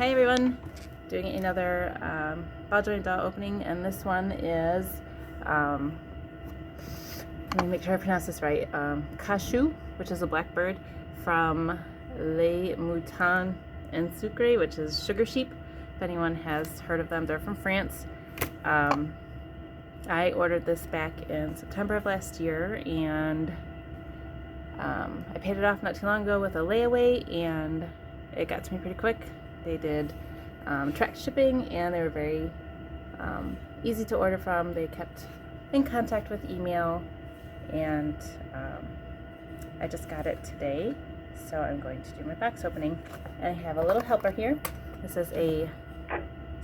Hi everyone, doing another ball joint doll opening, and this one is, let me make sure I pronounce this right, Cachou, which is a blackbird from Mouton and Sucre, which is sugar sheep. If anyone has heard of them, they're from France. I ordered this back in September of last year, and I paid it off not too long ago with a layaway, and it got to me pretty quick. They did track shipping, and they were very easy to order from. They kept in contact with email, and I just got it today, so I'm going to do my box opening. And I have a little helper here. This is a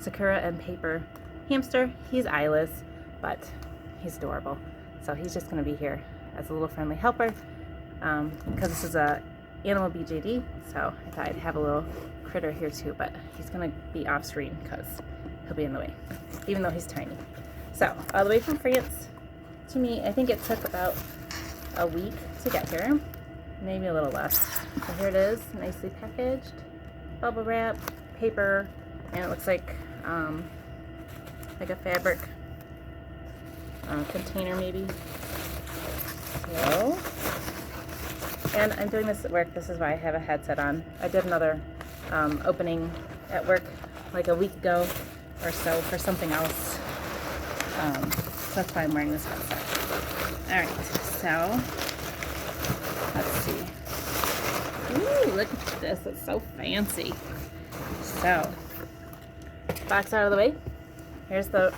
Sakura and paper hamster. He's eyeless, but he's adorable. So he's just going to be here as a little friendly helper, because this is a animal BJD, so I thought I'd have a little critter here too, but he's gonna be off screen because he'll be in the way, even though he's tiny. So all the way from France to me, I think it took about a week to get here, maybe a little less. So here it is, nicely packaged, bubble wrap, paper, and it looks like a fabric container maybe. So, and I'm doing this at work. This is why I have a headset on. I did another opening at work like a week ago or so for something else. So that's why I'm wearing this headset. Alright, so let's see. Ooh, look at this. It's so fancy. So, box out of the way. Here's the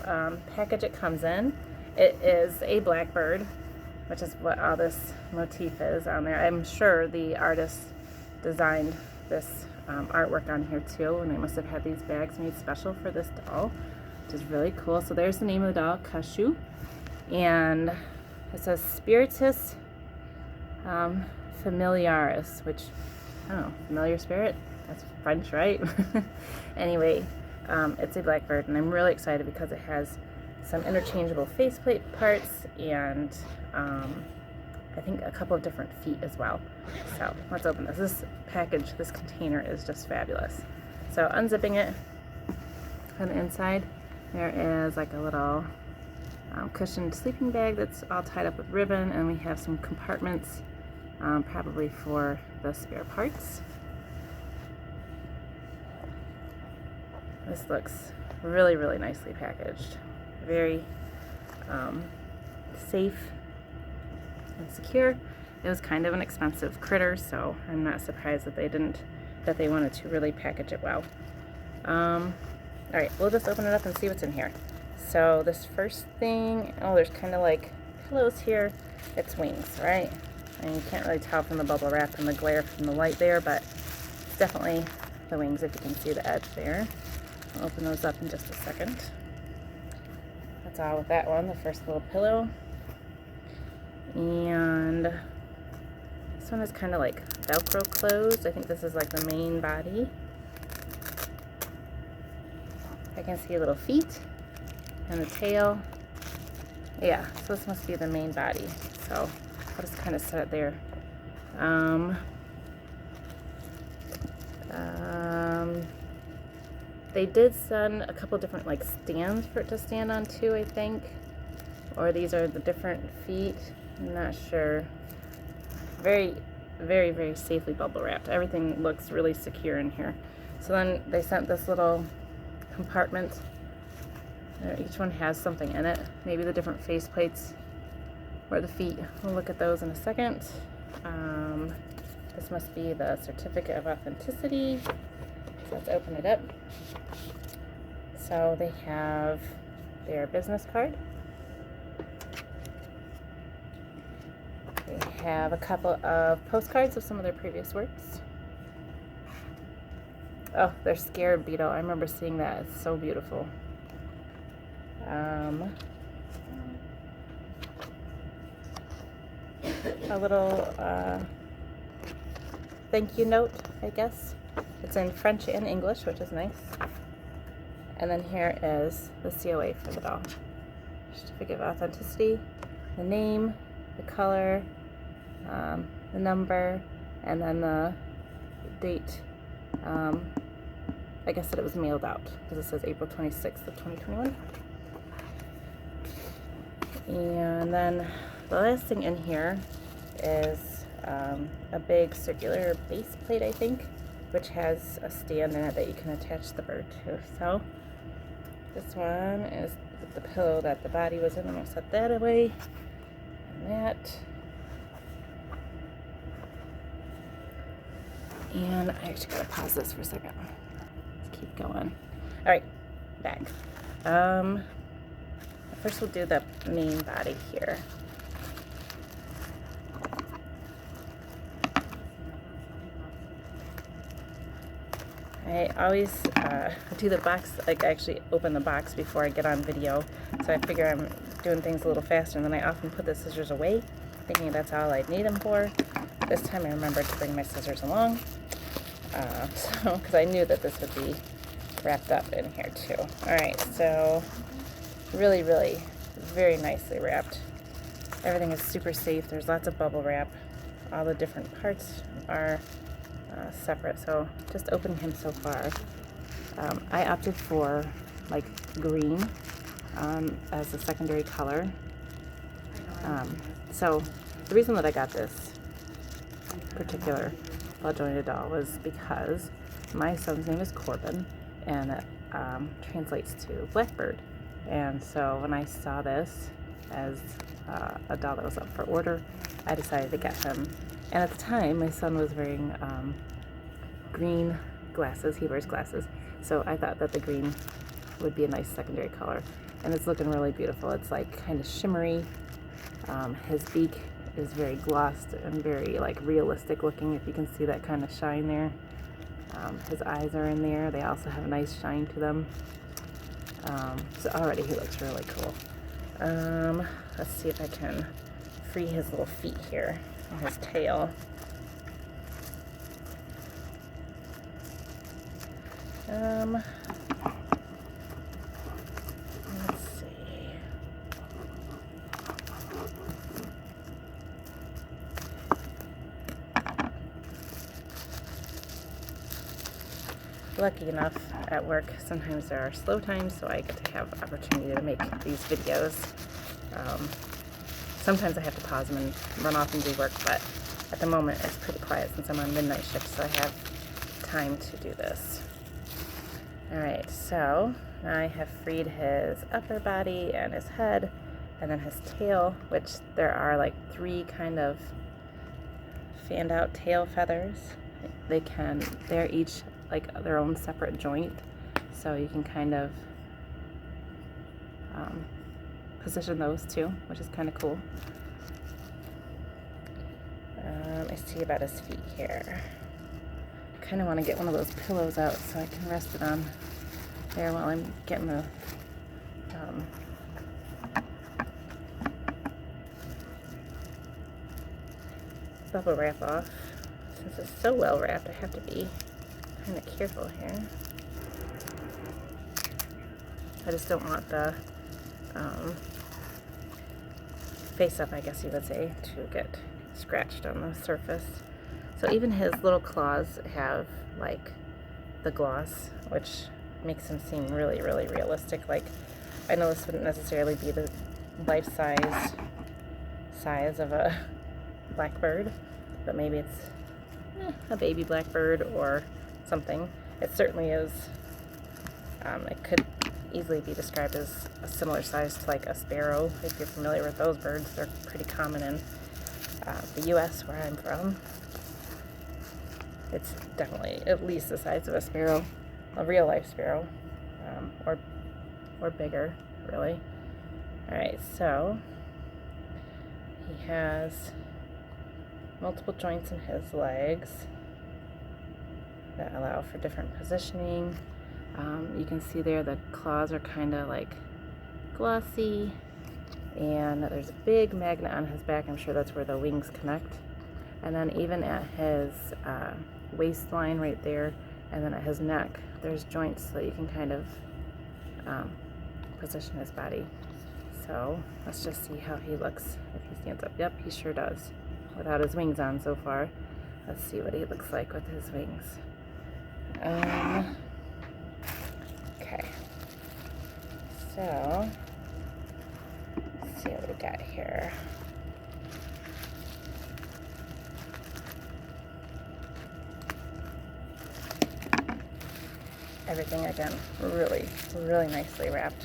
package it comes in. It is a blackbird, which is what all this motif is on there. I'm sure the artist designed this artwork on here too, and they must have had these bags made special for this doll, which is really cool. So there's the name of the doll, Cachou, and it says Spiritus Familiaris, which, I don't know, familiar spirit? That's French, right? Anyway, it's a blackbird, and I'm really excited because it has some interchangeable faceplate parts and I think a couple of different feet as well. So let's open this. This package, this container is just fabulous. So unzipping it, on the inside there is like a little cushioned sleeping bag that's all tied up with ribbon, and we have some compartments probably for the spare parts. This looks really, really nicely packaged. Very safe and secure. It was kind of an expensive critter, so I'm not surprised that they wanted to really package it well. Alright, we'll just open it up and see what's in here. So this first thing, oh, there's kind of like pillows here. It's wings, right? And you can't really tell from the bubble wrap and the glare from the light there, but it's definitely the wings if you can see the edge there. I'll open those up in just a second. That's all with that one, the first little pillow. And this one is kind of like Velcro closed. I think this is like the main body. I can see little feet and the tail. Yeah, so this must be the main body. So I'll just kind of set it there. They did send a couple different like stands for it to stand on too, I think. Or these are the different feet. I'm not sure. Very, very, very safely bubble wrapped. Everything looks really secure in here. So then they sent this little compartment. Each one has something in it. Maybe the different face plates or the feet. We'll look at those in a second. This must be the certificate of authenticity. So let's open it up. So they have their business card. They have a couple of postcards of some of their previous works. Oh, their scarab beetle. I remember seeing that. It's so beautiful. A little thank you note, I guess. It's in French and English, which is nice. And then here is the COA for the doll. Certificate of authenticity, the name, the color, the number, and then the date I guess that it was mailed out because it says April 26th of 2021. And then the last thing in here is a big circular base plate, I think, which has a stand in it that you can attach the bird to. So this one is the pillow that the body was in. I'm going to set that away. And that. And I actually got to pause this for a second. Let's keep going. All right, back. First we'll do the main body here. I always do the box, like I actually open the box before I get on video, so I figure I'm doing things a little faster, and then I often put the scissors away, thinking that's all I'd need them for. This time I remembered to bring my scissors along, because I knew that this would be wrapped up in here too. Alright, so really, really very nicely wrapped. Everything is super safe. There's lots of bubble wrap. All the different parts are separate. So just opening him so far, I opted for like green as a secondary color. So the reason that I got this particular ball jointed doll was because my son's name is Corbin, and it translates to blackbird. And so when I saw this as a doll that was up for order, I decided to get him. And at the time, my son was wearing green glasses. He wears glasses. So I thought that the green would be a nice secondary color. And it's looking really beautiful. It's like kind of shimmery. His beak is very glossed and very like realistic looking, if you can see that kind of shine there. His eyes are in there. They also have a nice shine to them. So already he looks really cool. Let's see if I can free his little feet here and his tail. Let's see. Lucky enough at work, sometimes there are slow times, so I get to have opportunity to make these videos. Sometimes I have to pause them and run off and do work, but at the moment it's pretty quiet since I'm on midnight shift, so I have time to do this. Alright, so now I have freed his upper body and his head, and then his tail, which there are like 3 kind of fanned out tail feathers. They're each like their own separate joint, so you can kind of position those too, which is kind of cool. I see about his feet here. I kind of want to get one of those pillows out so I can rest it on there while I'm getting the bubble wrap off. Since it's so well wrapped, I have to be kind of careful here. I just don't want the face up, I guess you would say, to get scratched on the surface. So even his little claws have like the gloss, which makes him seem really, really realistic. Like, I know this wouldn't necessarily be the life-size of a blackbird, but maybe it's a baby blackbird or something. It certainly is. It could easily be described as a similar size to like a sparrow. If you're familiar with those birds, they're pretty common in the U.S. where I'm from. It's definitely at least the size of a sparrow, a real life sparrow, or bigger, really. All right, so he has multiple joints in his legs that allow for different positioning. You can see there the claws are kind of like glossy, and there's a big magnet on his back. I'm sure that's where the wings connect. And then even at his waistline right there, and then at his neck, there's joints so that you can kind of position his body. So let's just see how he looks if he stands up. Yep, he sure does. Without his wings on so far. Let's see what he looks like with his wings. here. Everything again, really, really nicely wrapped.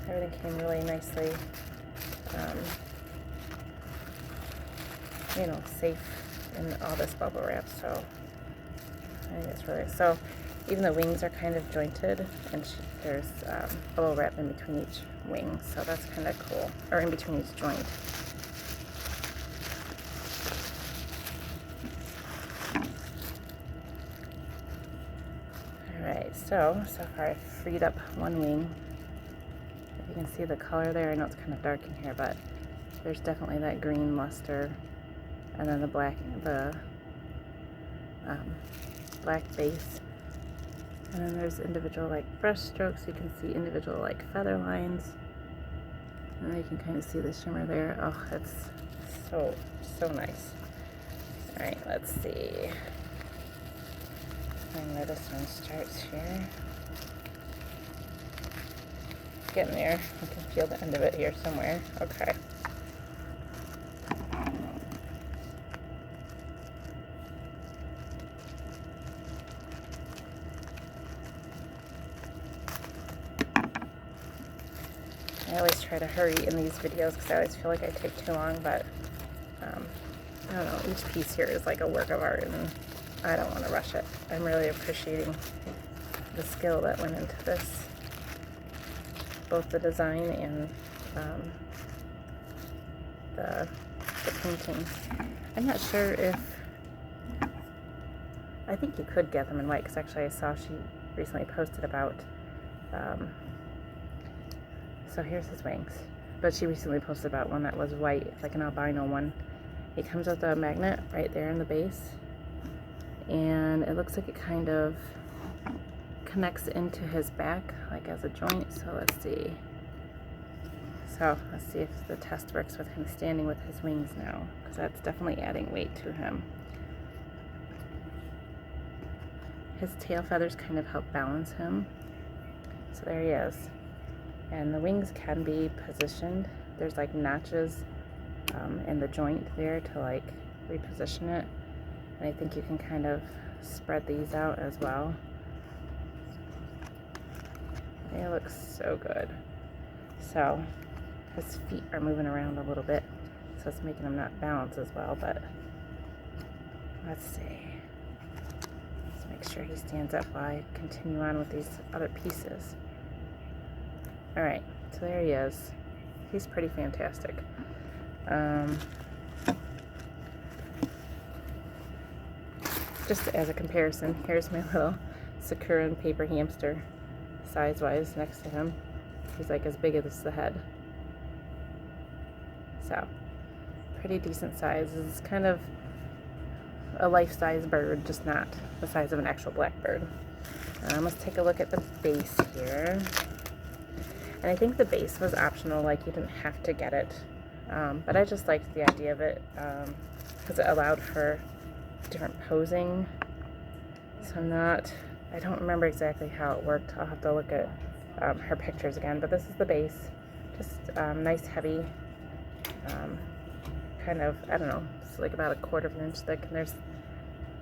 Everything came really nicely, you know, safe in all this bubble wrap. So I think it's really, so even the wings are kind of jointed, and there's bubble wrap in between each wing, so that's kind of cool, or in between each joint. Alright, so far I've freed up one wing. If you can see the color there, I know it's kind of dark in here, but there's definitely that green luster, and then the black base. And then there's individual like brush strokes. You can see individual like feather lines. And then you can kind of see the shimmer there. Oh, it's so nice. Alright, let's see. Find where this one starts here. Getting there. You can feel the end of it here somewhere. Okay. I always try to hurry in these videos because I always feel like I take too long, but I don't know, each piece here is like a work of art, and I don't want to rush it. I'm really appreciating the skill that went into this, both the design and the painting. I'm not sure if, I think you could get them in white, because actually I saw she recently posted about, so here's his wings, but she recently posted about one that was white, like an albino one. It comes with a magnet right there in the base, and it looks like it kind of connects into his back like as a joint. So let's see. So let's see if the test works with him standing with his wings now, because that's definitely adding weight to him. His tail feathers kind of help balance him. So there he is. And the wings can be positioned. There's like notches in the joint there to like reposition it. And I think you can kind of spread these out as well. They look so good. So his feet are moving around a little bit, so it's making him not balance as well, but let's see. Let's make sure he stands up while I continue on with these other pieces. Alright, so there he is. He's pretty fantastic. Just as a comparison, here's my little Sucre and paper hamster, size-wise, next to him. He's like as big as the head. So, pretty decent size. It's kind of a life-size bird, just not the size of an actual blackbird. Let's take a look at the base here. And I think the base was optional, like you didn't have to get it. But I just liked the idea of it because it allowed for different posing. So I don't remember exactly how it worked. I'll have to look at her pictures again. But this is the base. Just nice, heavy, kind of, I don't know, it's like about 1/4 inch thick. And there's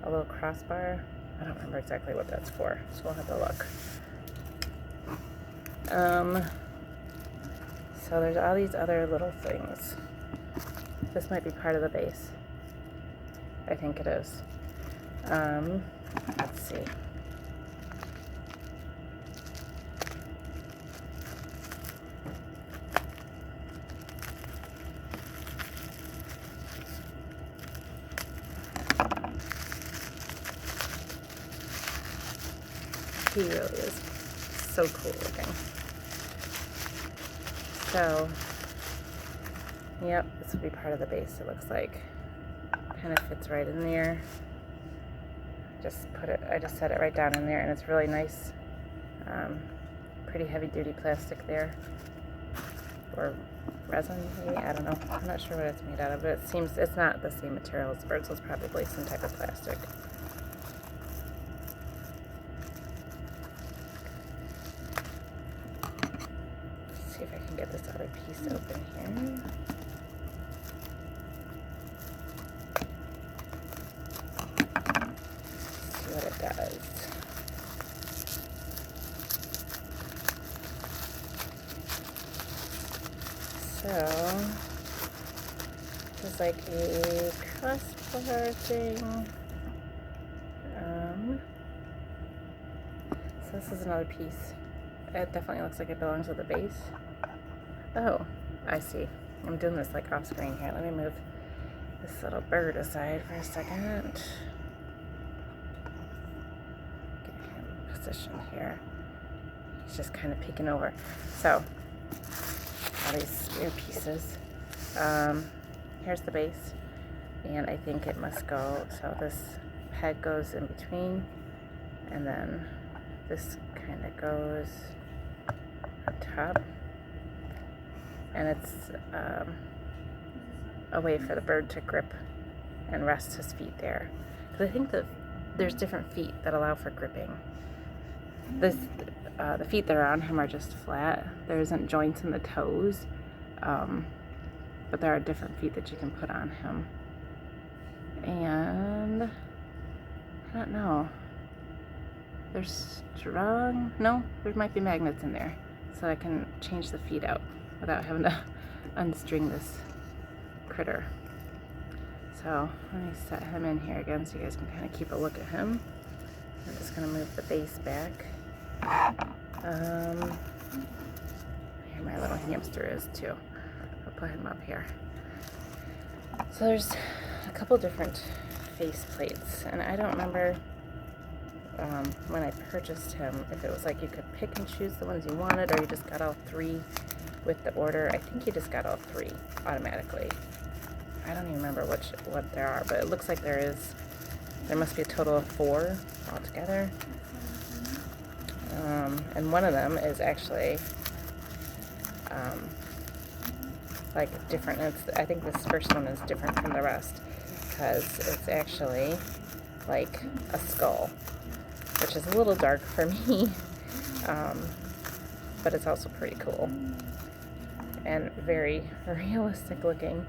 a little crossbar. I don't remember exactly what that's for, so we'll have to look. So there's all these other little things. This might be part of the base. I think it is. Let's see. He really is so cool looking. So, yep, this will be part of the base, it looks like. Kind of fits right in there. I just set it right down in there, and it's really nice. Pretty heavy duty plastic there. Or resin, maybe? I don't know. I'm not sure what it's made out of, but it seems it's not the same material as birds, so it's probably some type of plastic. this other piece open here. See what it does. So, this is like a crossbar thing. So this is another piece. It definitely looks like it belongs with the base. Oh, I see. I'm doing this like off screen here. Let me move this little bird aside for a second. Get him positioned here. He's just kind of peeking over. So, all these new pieces. Here's the base, and I think it must go, so this head goes in between, and then this kind of goes on top, and it's a way for the bird to grip and rest his feet there. Because I think that there's different feet that allow for gripping. The feet that are on him are just flat. There isn't joints in the toes, but there are different feet that you can put on him. And I don't know. They're strong. No, there might be magnets in there, so I can change the feet out without having to unstring this critter. So let me set him in here again so you guys can kind of keep a look at him. I'm just gonna move the base back. Here my little hamster is too. I'll put him up here. So there's a couple different face plates, and I don't remember when I purchased him if it was like you could pick and choose the ones you wanted, or you just got all three with the order. I think you just got all three automatically. I don't even remember what there are, but it looks like there must be a total of 4 altogether. And one of them is actually like different. I think this first one is different from the rest because it's actually like a skull, which is a little dark for me, but it's also pretty cool and very realistic looking.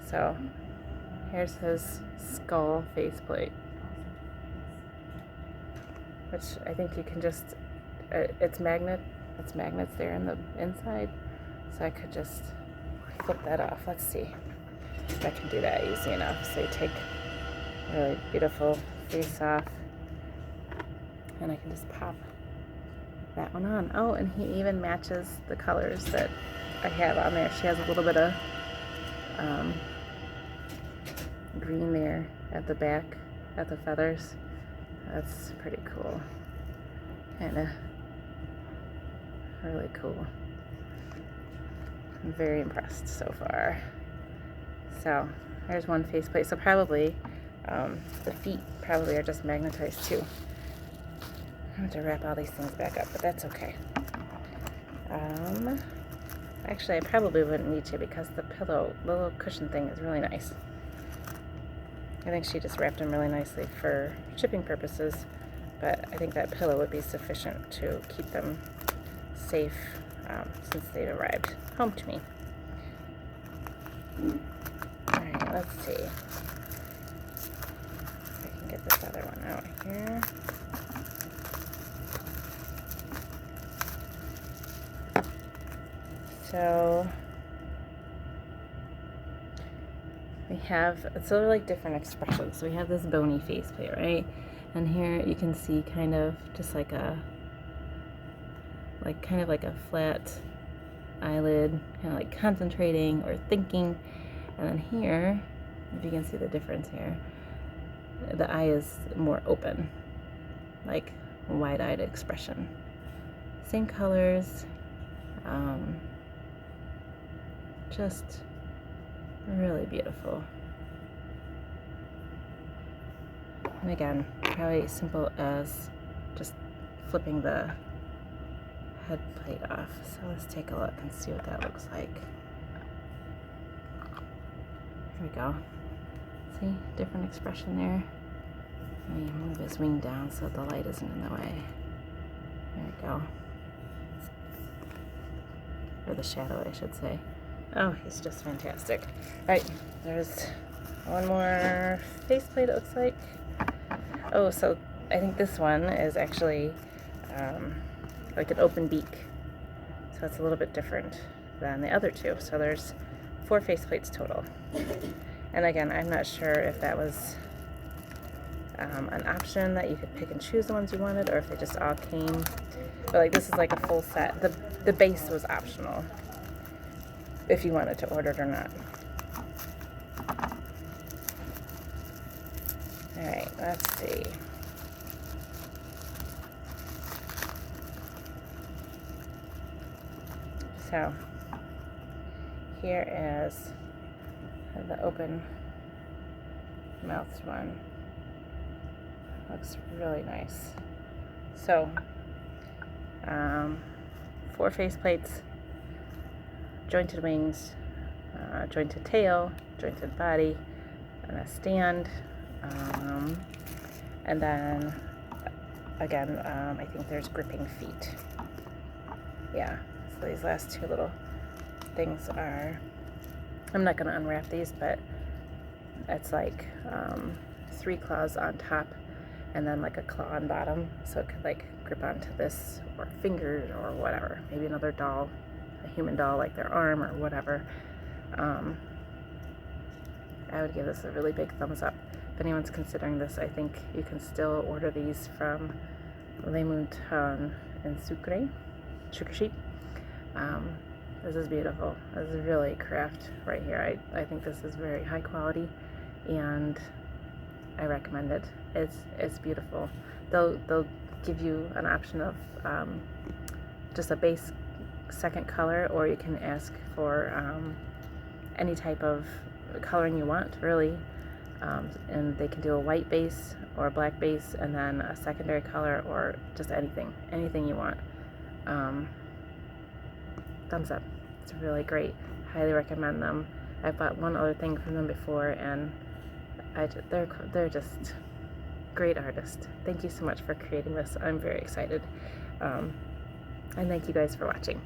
So here's his skull faceplate, which I think you can just, it's magnets there in the inside, so I could just flip that off. Let's see if I can do that easy enough. So you take a really beautiful face off, and I can just pop that one on. Oh, and he even matches the colors that I have on there. She has a little bit of green there at the back, at the feathers. That's pretty cool. Kinda really cool. I'm very impressed so far. So there's one faceplate. So probably the feet probably are just magnetized too. I have to wrap all these things back up, but that's okay. Actually, I probably wouldn't need to because the little cushion thing is really nice. I think she just wrapped them really nicely for shipping purposes, but I think that pillow would be sufficient to keep them safe since they'd arrived home to me. Alright, let's see if I can get this other one out here. So we have, it's sort of like different expressions. So we have this bony faceplate, right? And here you can see kind of just like kind of like a flat eyelid, kind of like concentrating or thinking. And then here, if you can see the difference here, the eye is more open, like a wide-eyed expression. Same colors, just really beautiful. And again, probably as simple as just flipping the head plate off. So let's take a look and see what that looks like. Here we go. See, different expression there. Let me move his wing down so the light isn't in the way. There we go. or the shadow, I should say. Oh, he's just fantastic. Alright, there's one more faceplate, it looks like. Oh, so I think this one is actually like an open beak. So it's a little bit different than the other two. So there's 4 faceplates total. And again, I'm not sure if that was an option that you could pick and choose the ones you wanted, or if they just all came. But like this is like a full set. The base was optional if you wanted to order it or not. Alright, let's see. So here is the open mouthed one. Looks really nice. So 4 faceplates, jointed wings, jointed tail, jointed body, and a stand. And then again, I think there's gripping feet. Yeah, so these last 2 little things are, I'm not going to unwrap these, but it's like 3 claws on top and then like a claw on bottom, so it could like grip onto this, or fingers, or whatever, maybe another doll, a human doll, like their arm or whatever. I would give this a really big thumbs up. If anyone's considering this, I think you can still order these from Mouton in Sucre sheep. This is beautiful. This is really craft right here. I think this is very high quality, and I recommend it. It's beautiful. They'll give you an option of just a base second color, or you can ask for any type of coloring you want, really. And they can do a white base or a black base, and then a secondary color, or just anything you want. Thumbs up. It's really great. Highly recommend them. I've bought one other thing from them before, and they're just great artists. Thank you so much for creating this. I'm very excited. And thank you guys for watching.